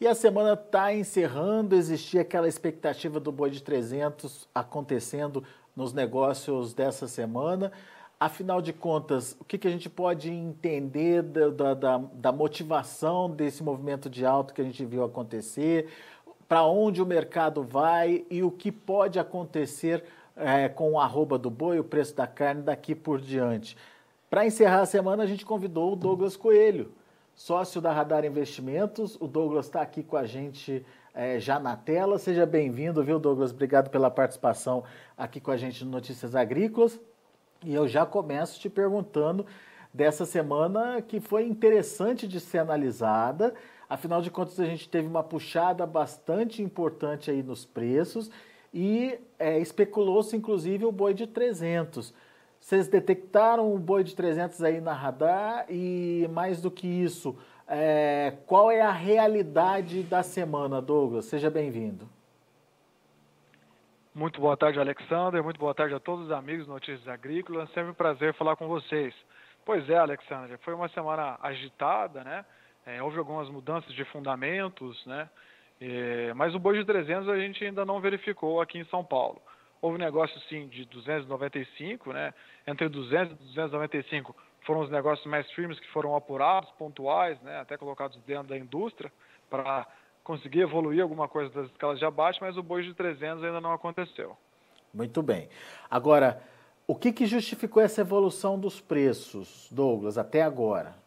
E a semana está encerrando, existia aquela expectativa do boi de 300 acontecendo nos negócios dessa semana. Afinal de contas, o que a gente pode entender da motivação desse movimento de alta que a gente viu acontecer, para onde o mercado vai e o que pode acontecer com o arroba do boi, o preço da carne daqui por diante. Para encerrar a semana, a gente convidou o Douglas Coelho, sócio da Radar Investimentos. O Douglas está aqui com a gente já na tela. Seja bem-vindo, viu, Douglas? Obrigado pela participação aqui com a gente no Notícias Agrícolas. E eu já começo te perguntando dessa semana que foi interessante de ser analisada. Afinal de contas, a gente teve uma puxada bastante importante aí nos preços e especulou-se, inclusive, o boi de 300. Vocês detectaram o boi de 300 aí na Radar e, mais do que isso, qual é a realidade da semana, Douglas? Seja bem-vindo. Muito boa tarde, Alexander. Muito boa tarde a todos os amigos do Notícias Agrícolas. Sempre um prazer falar com vocês. Pois é, Alexander, foi uma semana agitada, né? Houve algumas mudanças de fundamentos, né? Mas o boi de 300 a gente ainda não verificou aqui em São Paulo. Houve negócio, sim, de 295, né? Entre 200 e 295 foram os negócios mais firmes que foram apurados, pontuais, né? Até colocados dentro da indústria para conseguir evoluir alguma coisa das escalas de abate, mas o boi de 300 ainda não aconteceu. Muito bem. Agora, o que justificou essa evolução dos preços, Douglas, até agora?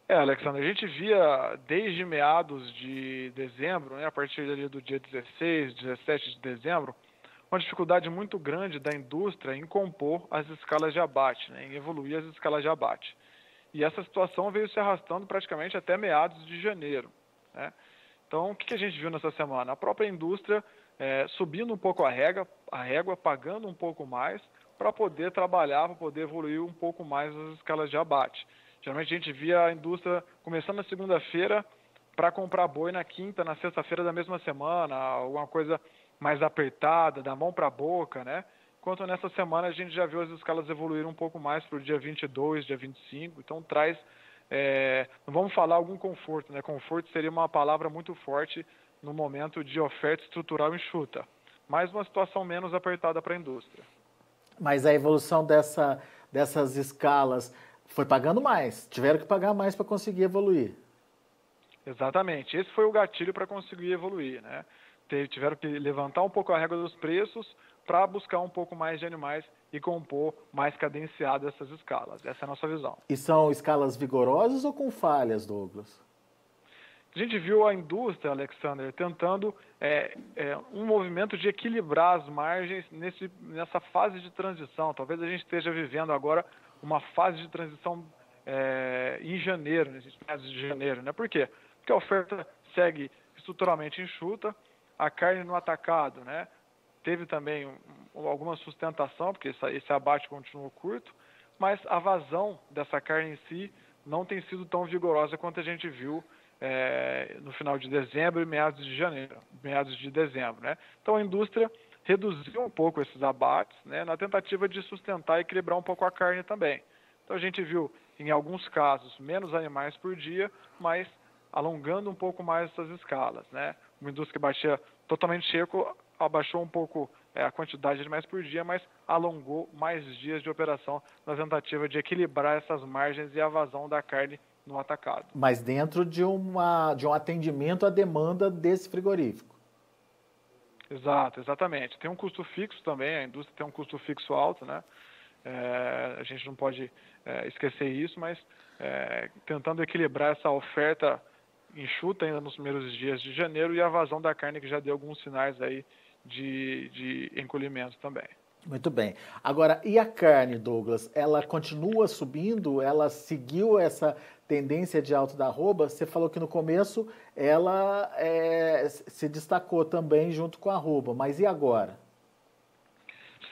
Alexandre, a gente via desde meados de dezembro, né, a partir ali do dia 16, 17 de dezembro, uma dificuldade muito grande da indústria em compor as escalas de abate, né, em evoluir as escalas de abate. E essa situação veio se arrastando praticamente até meados de janeiro, né? Então, o que a gente viu nessa semana? A própria indústria subindo um pouco a régua, pagando um pouco mais para poder trabalhar, para poder evoluir um pouco mais as escalas de abate. Geralmente a gente via a indústria começando na segunda-feira para comprar boi na quinta, na sexta-feira da mesma semana, alguma coisa mais apertada, da mão para a boca, né? Enquanto nessa semana a gente já viu as escalas evoluir um pouco mais para o dia 22, dia 25, então traz, não vamos falar algum conforto, né? Conforto seria uma palavra muito forte no momento de oferta estrutural enxuta, mas uma situação menos apertada para a indústria. Mas a evolução dessas escalas foi pagando mais, tiveram que pagar mais para conseguir evoluir. Exatamente, esse foi o gatilho para conseguir evoluir, né? Tiveram que levantar um pouco a régua dos preços para buscar um pouco mais de animais e compor mais cadenciado essas escalas. Essa é a nossa visão. E são escalas vigorosas ou com falhas, Douglas? A gente viu a indústria, Alexander, tentando um movimento de equilibrar as margens nessa fase de transição. Talvez a gente esteja vivendo agora uma fase de transição em janeiro, nesses meses de janeiro, né? Por quê? Porque a oferta segue estruturalmente enxuta, a carne no atacado, né? Teve também alguma sustentação, porque esse abate continuou curto, mas a vazão dessa carne em si não tem sido tão vigorosa quanto a gente viu no final de dezembro e meados de dezembro, né? Então a indústria reduziu um pouco esses abates, né, na tentativa de sustentar e equilibrar um pouco a carne também. Então a gente viu, em alguns casos, menos animais por dia, mas alongando um pouco mais essas escalas, né? Uma indústria que batia totalmente seco, abaixou um pouco a quantidade de animais por dia, mas alongou mais dias de operação na tentativa de equilibrar essas margens e a vazão da carne no atacado. Mas dentro de um atendimento à demanda desse frigorífico. Exatamente. Tem um custo fixo também, a indústria tem um custo fixo alto, né? A gente não pode esquecer isso, mas tentando equilibrar essa oferta enxuta ainda nos primeiros dias de janeiro e a vazão da carne que já deu alguns sinais aí de encolhimento também. Muito bem. Agora, e a carne, Douglas? Ela continua subindo? Ela seguiu essa tendência de alta da arroba? Você falou que no começo ela se destacou também junto com a arroba, mas e agora?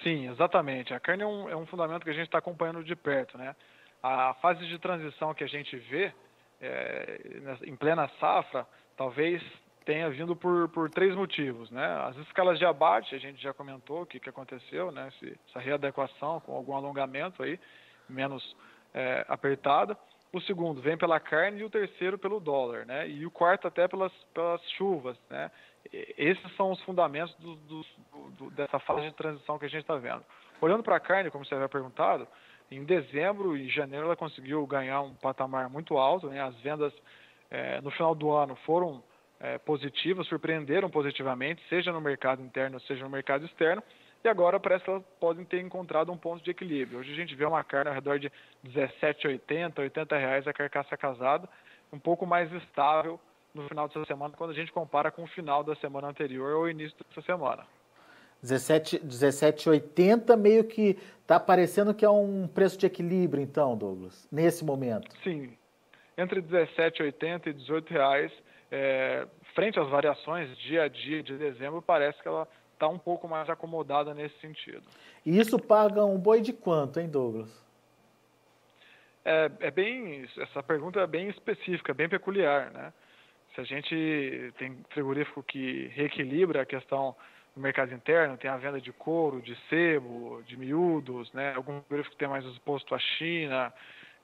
Sim, exatamente. A carne é um fundamento que a gente está acompanhando de perto, né? A fase de transição que a gente vê em plena safra, talvez tenha vindo por três motivos, né? As escalas de abate, a gente já comentou o que aconteceu, né? Essa readequação com algum alongamento aí, menos apertada. o segundo vem pela carne e o terceiro pelo dólar, né? E o quarto até pelas chuvas, né? Esses são os fundamentos dessa fase de transição que a gente está vendo. Olhando para a carne, como você havia perguntado, em dezembro e janeiro ela conseguiu ganhar um patamar muito alto, né? As vendas no final do ano foram positivas, surpreenderam positivamente, seja no mercado interno, seja no mercado externo, e agora parece que elas podem ter encontrado um ponto de equilíbrio. Hoje a gente vê uma carne ao redor de R$17,80, R$80 a carcaça casada, um pouco mais estável no final dessa semana, quando a gente compara com o final da semana anterior ou início dessa semana. 17,80 meio que está parecendo que é um preço de equilíbrio, então, Douglas, nesse momento. Sim, entre R$17,80 e R$18, frente às variações dia a dia de dezembro, parece que ela está um pouco mais acomodada nesse sentido. E isso paga um boi de quanto, hein, Douglas? Essa pergunta é bem específica, bem peculiar, né? Se a gente tem frigorífico que reequilibra a questão no mercado interno, tem a venda de couro, de sebo, de miúdos, né? Algum frigorífico tem mais exposto à China,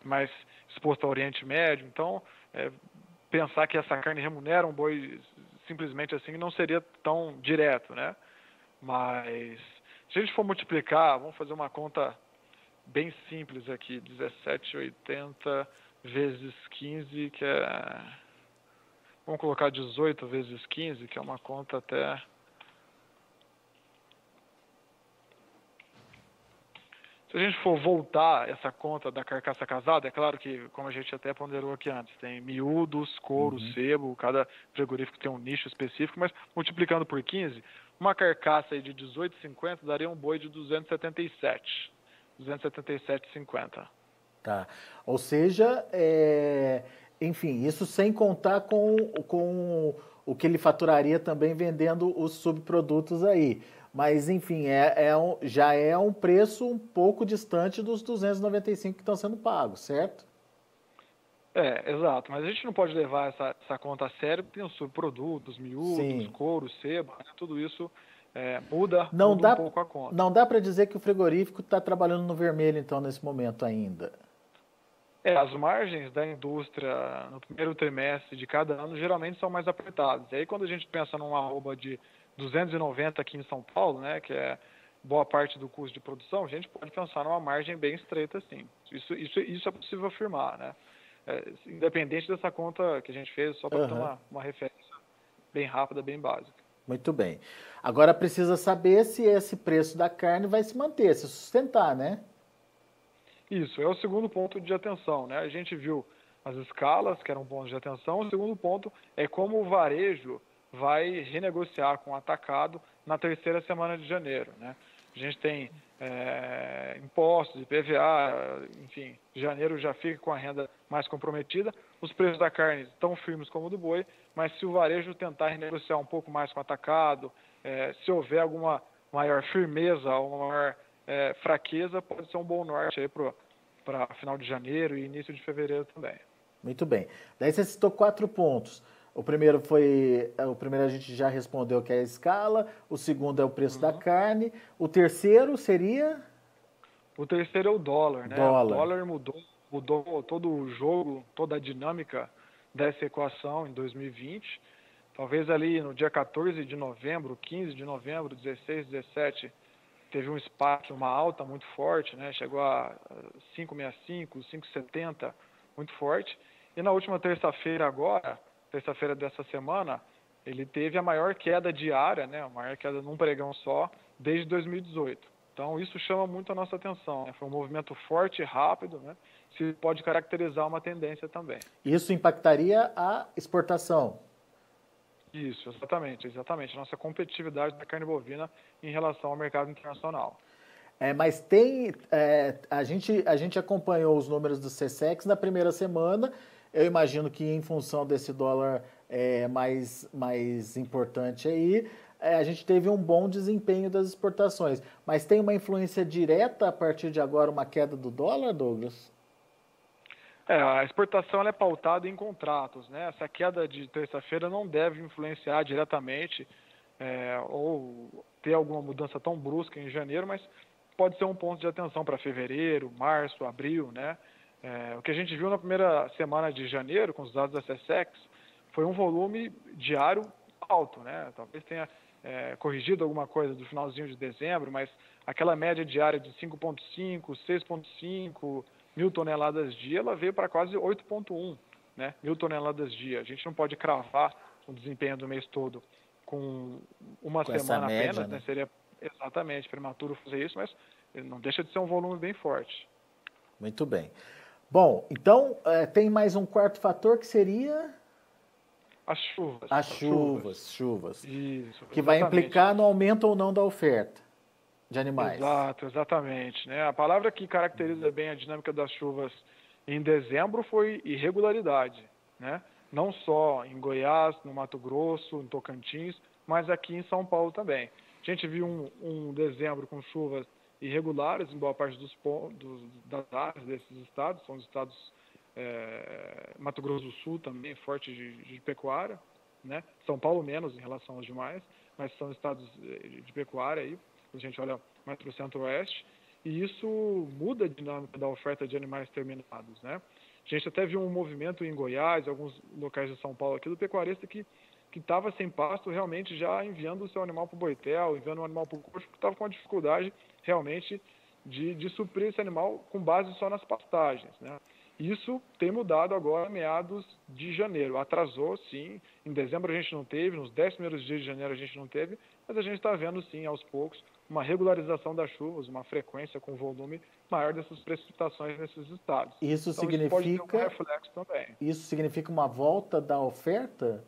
mais exposto ao Oriente Médio. Então, pensar que essa carne remunera um boi simplesmente assim não seria tão direto, né? Mas se a gente for multiplicar, vamos fazer uma conta bem simples aqui, 17,80 vezes 15, que é... Vamos colocar 18 vezes 15, que é uma conta até... Se a gente for voltar essa conta da carcaça casada, é claro que, como a gente até ponderou aqui antes, tem miúdos, couro, sebo, cada frigorífico tem um nicho específico, mas multiplicando por 15, uma carcaça aí de 18,50 daria um boi de 277,50. Tá. Ou seja, enfim, isso sem contar com o que ele faturaria também vendendo os subprodutos aí. Mas, enfim, já é um preço um pouco distante dos 295 que estão sendo pagos, certo? Exato. Mas a gente não pode levar essa conta a sério, porque tem os subprodutos, miúdos, Sim. couro, sebo, né? Tudo isso muda um pouco a conta. Não dá para dizer que o frigorífico está trabalhando no vermelho, então, nesse momento ainda. As margens da indústria no primeiro trimestre de cada ano geralmente são mais apertadas. E aí, quando a gente pensa numa arroba de 290 aqui em São Paulo, né, que é boa parte do custo de produção, a gente pode pensar numa margem bem estreita, sim. Isso é possível afirmar, né? Independente dessa conta que a gente fez, só para ter uma referência bem rápida, bem básica. Muito bem. Agora precisa saber se esse preço da carne vai se manter, se sustentar, né? Isso, é o segundo ponto de atenção, né? A gente viu as escalas, que eram pontos de atenção. O segundo ponto é como o varejo vai renegociar com o atacado na terceira semana de janeiro, né? A gente tem impostos, IPVA, enfim, janeiro já fica com a renda mais comprometida. Os preços da carne estão firmes como o do boi, mas se o varejo tentar renegociar um pouco mais com o atacado, se houver alguma maior firmeza ou uma maior fraqueza, pode ser um bom norte aí para final de janeiro e início de fevereiro também. Muito bem. Daí você citou 4 pontos. O primeiro a gente já respondeu que é a escala, o segundo é o preço da carne, o terceiro seria? O terceiro é o dólar, né? O dólar mudou todo o jogo, toda a dinâmica dessa equação em 2020. Talvez ali no dia 14 de novembro, 15 de novembro, 16, 17, teve um spike, uma alta muito forte, né? Chegou a 5,65, 5,70, muito forte. E na última terça-feira agora, terça-feira dessa semana, ele teve a maior queda diária, né? A maior queda num pregão só, desde 2018. Então isso chama muito a nossa atenção, né? Foi um movimento forte e rápido, né? Se pode caracterizar uma tendência também. Isso impactaria a exportação? Isso, exatamente. Nossa competitividade da carne bovina em relação ao mercado internacional. Mas a gente acompanhou os números do SECEX na primeira semana. Eu imagino que em função desse dólar mais importante aí, a gente teve um bom desempenho das exportações. Mas tem uma influência direta a partir de agora, uma queda do dólar, Douglas? A exportação ela é pautada em contratos, né? Essa queda de terça-feira não deve influenciar diretamente ou ter alguma mudança tão brusca em janeiro, mas pode ser um ponto de atenção para fevereiro, março, abril, né? O que a gente viu na primeira semana de janeiro, com os dados da SECEX, foi um volume diário alto, né? Talvez tenha corrigido alguma coisa do finalzinho de dezembro, mas aquela média diária de 5,5, 6,5 mil toneladas dia, ela veio para quase 8,1, né, mil toneladas dia. A gente não pode cravar o desempenho do mês todo com uma Com essa semana média, apenas, né? né? Seria exatamente prematuro fazer isso, mas não deixa de ser um volume bem forte. Muito bem. Bom, então tem mais um quarto fator que seria As chuvas, as as chuvas. chuvas, Isso, que vai exatamente. implicar no aumento ou não da oferta de animais. Exato, exatamente, né? A palavra que caracteriza bem a dinâmica das chuvas em dezembro foi irregularidade, né? Não só em Goiás, no Mato Grosso, em Tocantins, mas aqui em São Paulo também. A gente viu um dezembro com chuvas irregulares em boa parte das áreas desses estados, são os estados Mato Grosso do Sul também, forte de pecuária, né? São Paulo menos em relação aos demais, mas são estados de pecuária aí, a gente olha mais para o centro-oeste, e isso muda a dinâmica da oferta de animais terminados, né? A gente até viu um movimento em Goiás, em alguns locais de São Paulo aqui, do pecuarista que estava sem pasto, realmente já enviando o seu animal para o boitel, enviando o animal para o coxo, porque estava com a dificuldade realmente de suprir esse animal com base só nas pastagens, né? Isso tem mudado agora, meados de janeiro. Atrasou, sim. Em dezembro a gente não teve, nos 10 primeiros dias de janeiro a gente não teve, mas a gente está vendo, sim, aos poucos, uma regularização das chuvas, uma frequência com volume maior dessas precipitações nesses estados. Isso Então isso pode ter um significa, reflexo também. isso significa uma volta da oferta?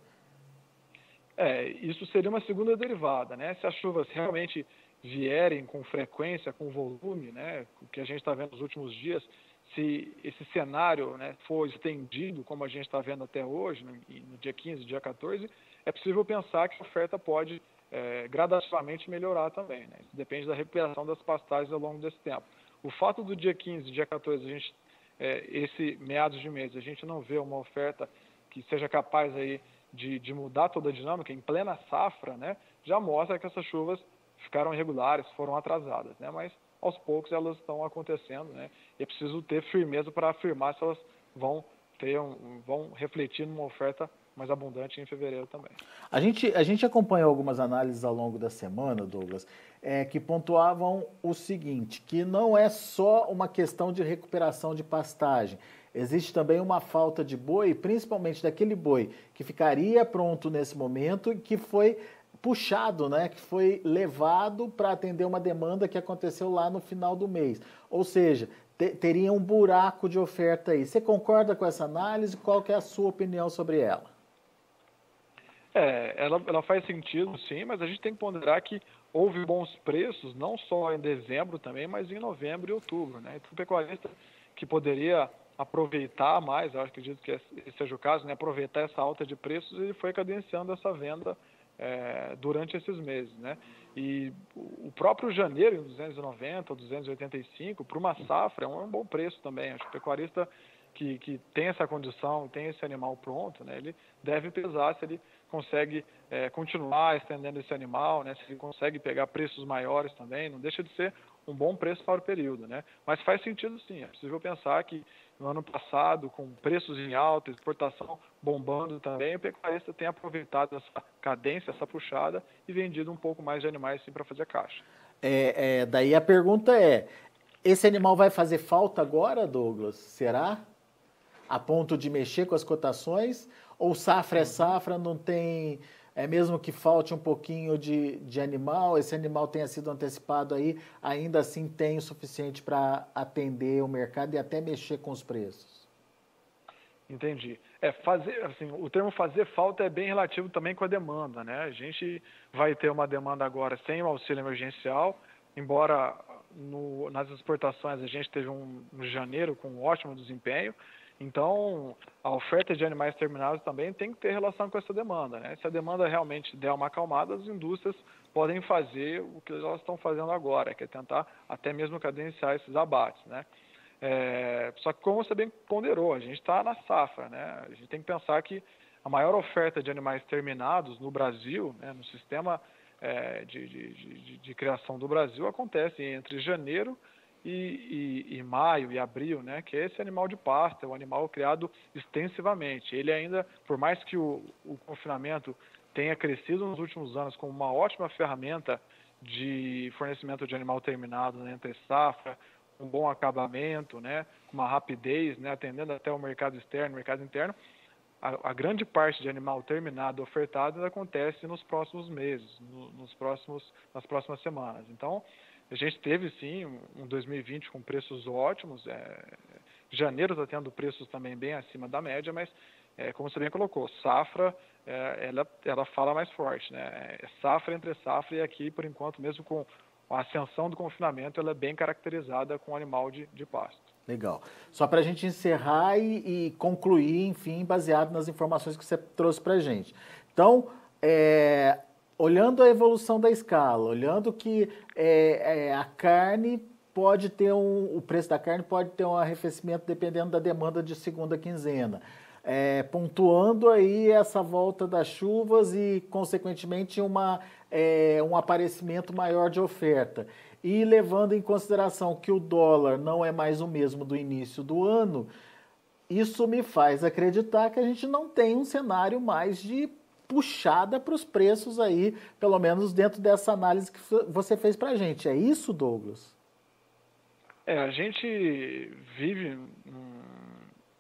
Isso seria uma segunda derivada, né? Se as chuvas realmente vierem com frequência, com volume, né, o que a gente está vendo nos últimos dias, se esse cenário, né, for estendido, como a gente está vendo até hoje, no dia 15, dia 14, é possível pensar que a oferta pode gradativamente melhorar também, né? Isso depende da recuperação das pastagens ao longo desse tempo. O fato do dia 15, dia 14, esse meados de mês, a gente não vê uma oferta que seja capaz aí de mudar toda a dinâmica em plena safra, né, já mostra que essas chuvas ficaram irregulares, foram atrasadas, né, mas aos poucos elas estão acontecendo, né, e é preciso ter firmeza para afirmar se elas vão refletir numa oferta mais abundante em fevereiro também. A gente acompanhou algumas análises ao longo da semana, Douglas, que pontuavam o seguinte, que não é só uma questão de recuperação de pastagem. Existe também uma falta de boi, principalmente daquele boi que ficaria pronto nesse momento e que foi puxado, né, que foi levado para atender uma demanda que aconteceu lá no final do mês. Ou seja, teria um buraco de oferta aí. Você concorda com essa análise? Qual que é a sua opinião sobre ela? Ela faz sentido, sim, mas a gente tem que ponderar que houve bons preços, não só em dezembro também, mas em novembro e outubro, né? Então, o pecuarista que poderia aproveitar mais, eu acredito que esse seja o caso, né? Aproveitar essa alta de preços, ele foi cadenciando essa venda durante esses meses, né? E o próprio janeiro, em 290 ou 285, para uma safra, é um bom preço também. Acho que o pecuarista que tem essa condição, tem esse animal pronto, né? Ele deve pesar se ele consegue continuar estendendo esse animal, né? Se ele consegue pegar preços maiores também, não deixa de ser um bom preço para o período, né? Mas faz sentido sim, é possível pensar que no ano passado, com preços em alta, exportação bombando também, o pecuarista tem aproveitado essa cadência, essa puxada e vendido um pouco mais de animais sim para fazer caixa. Daí a pergunta é, esse animal vai fazer falta agora, Douglas? Será? A ponto de mexer com as cotações? Ou safra é safra, não tem... mesmo que falte um pouquinho de animal, esse animal tenha sido antecipado aí, ainda assim tem o suficiente para atender o mercado e até mexer com os preços? Entendi. Assim, o termo fazer falta é bem relativo também com a demanda, né? A gente vai ter uma demanda agora sem o auxílio emergencial, embora nas exportações a gente teve um janeiro com um ótimo desempenho, então a oferta de animais terminados também tem que ter relação com essa demanda, né? Se a demanda realmente der uma acalmada, as indústrias podem fazer o que elas estão fazendo agora, que é tentar até mesmo cadenciar esses abates, né? Só que como você bem ponderou, a gente está na safra, né? A gente tem que pensar que a maior oferta de animais terminados no Brasil, né, no sistema de criação do Brasil, acontece entre janeiro e maio e abril, né, que é esse animal de pasta, é um animal criado extensivamente. Ele ainda, por mais que o confinamento tenha crescido nos últimos anos como uma ótima ferramenta de fornecimento de animal terminado, né, entre safra, um bom acabamento, né, com uma rapidez, né, atendendo até o mercado externo, mercado interno, a grande parte de animal terminado ofertado acontece nos próximos meses, nas próximas semanas. Então, a gente teve sim um 2020 com preços ótimos, janeiro está tendo preços também bem acima da média, mas como você bem colocou, safra ela fala mais forte, né? Safra entre safra, e aqui por enquanto, mesmo com a ascensão do confinamento, ela é bem caracterizada com animal de pasto. Legal. Só para a gente encerrar e concluir, enfim, baseado nas informações que você trouxe para a gente. Então, olhando a evolução da escala, olhando que a carne pode ter o preço da carne pode ter um arrefecimento dependendo da demanda de segunda quinzena. Pontuando aí essa volta das chuvas e, consequentemente, um aparecimento maior de oferta. E levando em consideração que o dólar não é mais o mesmo do início do ano, isso me faz acreditar que a gente não tem um cenário mais de puxada para os preços aí, pelo menos dentro dessa análise que você fez para a gente. É isso, Douglas? A gente vive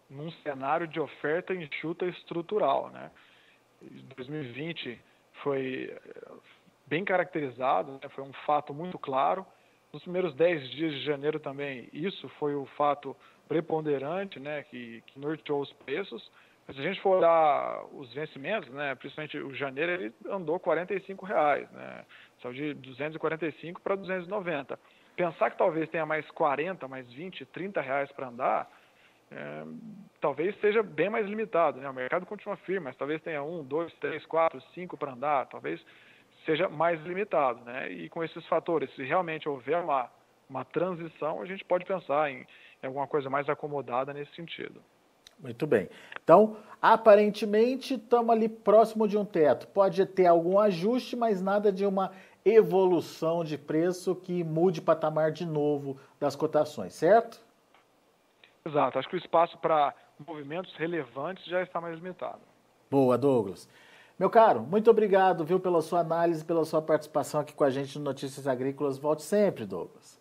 num cenário de oferta enxuta estrutural, né? 2020 foi bem caracterizado, né? Foi um fato muito claro. Nos primeiros 10 dias de janeiro também, isso foi o fato preponderante, né? Que norteou os preços. Mas se a gente for olhar os vencimentos, né? Principalmente o janeiro, ele andou R$45, né? Saiu de 245 para 290. Pensar que talvez tenha mais 40, mais 20, R$30 para andar, talvez seja bem mais limitado, né? O mercado continua firme, mas talvez tenha 1, 2, 3, 4, 5 para andar, talvez seja mais limitado, né? E com esses fatores, se realmente houver uma transição, a gente pode pensar em alguma coisa mais acomodada nesse sentido. Muito bem. Então, aparentemente, estamos ali próximo de um teto. Pode ter algum ajuste, mas nada de uma evolução de preço que mude o patamar de novo das cotações, certo? Exato. Acho que o espaço para movimentos relevantes já está mais limitado. Boa, Douglas. Meu caro, muito obrigado, viu, pela sua análise, pela sua participação aqui com a gente no Notícias Agrícolas. Volte sempre, Douglas.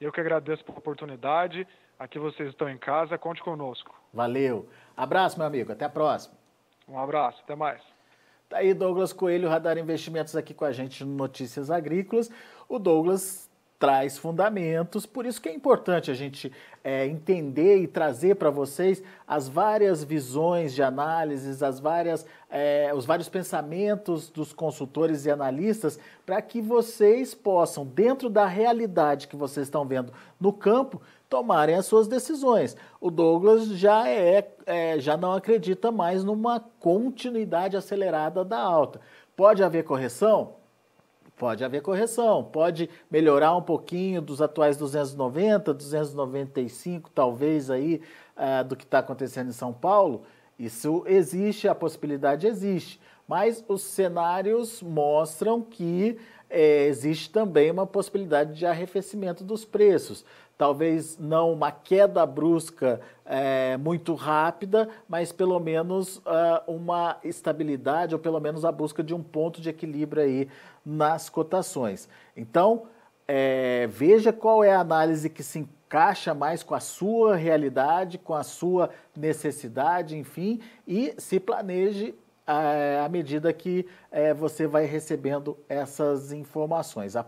Eu que agradeço pela oportunidade. Aqui vocês estão em casa, conte conosco. Valeu. Abraço, meu amigo. Até a próxima. Um abraço. Até mais. Tá aí Douglas Coelho, Radar Investimentos, aqui com a gente no Notícias Agrícolas. O Douglas traz fundamentos, por isso que é importante a gente entender e trazer para vocês as várias visões de análises, os vários pensamentos dos consultores e analistas, para que vocês possam, dentro da realidade que vocês estão vendo no campo, tomarem as suas decisões. O Douglas já não acredita mais numa continuidade acelerada da alta. Pode haver correção? Pode haver correção, pode melhorar um pouquinho dos atuais 290, 295, talvez aí, do que está acontecendo em São Paulo. Isso existe, a possibilidade existe, mas os cenários mostram que existe também uma possibilidade de arrefecimento dos preços. Talvez não uma queda brusca muito rápida, mas pelo menos uma estabilidade, ou pelo menos a busca de um ponto de equilíbrio aí nas cotações. Então, veja qual é a análise que se encaixa mais com a sua realidade, com a sua necessidade, enfim, e se planeje à medida que você vai recebendo essas informações. A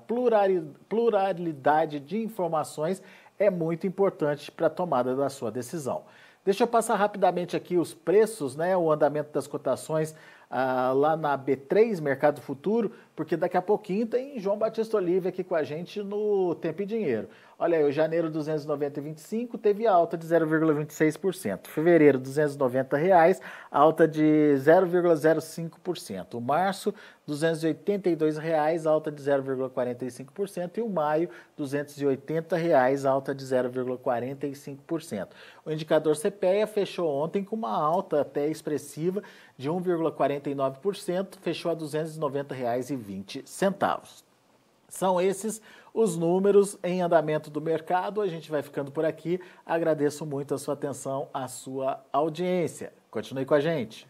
pluralidade de informações é muito importante para a tomada da sua decisão. Deixa eu passar rapidamente aqui os preços, né, o andamento das cotações lá na B3, Mercado Futuro, porque daqui a pouquinho tem João Batista Olive aqui com a gente no Tempo e Dinheiro. Olha aí, o janeiro 290,25 teve alta de 0,26%. Fevereiro, R$290, alta de 0,05%. O março, R$282, alta de 0,45%. E o maio, R$280, alta de 0,45%. O indicador CPEA fechou ontem com uma alta até expressiva de 1,49%, fechou a R$290,20. São esses os números em andamento do mercado. A gente vai ficando por aqui. Agradeço muito a sua atenção, a sua audiência. Continue com a gente.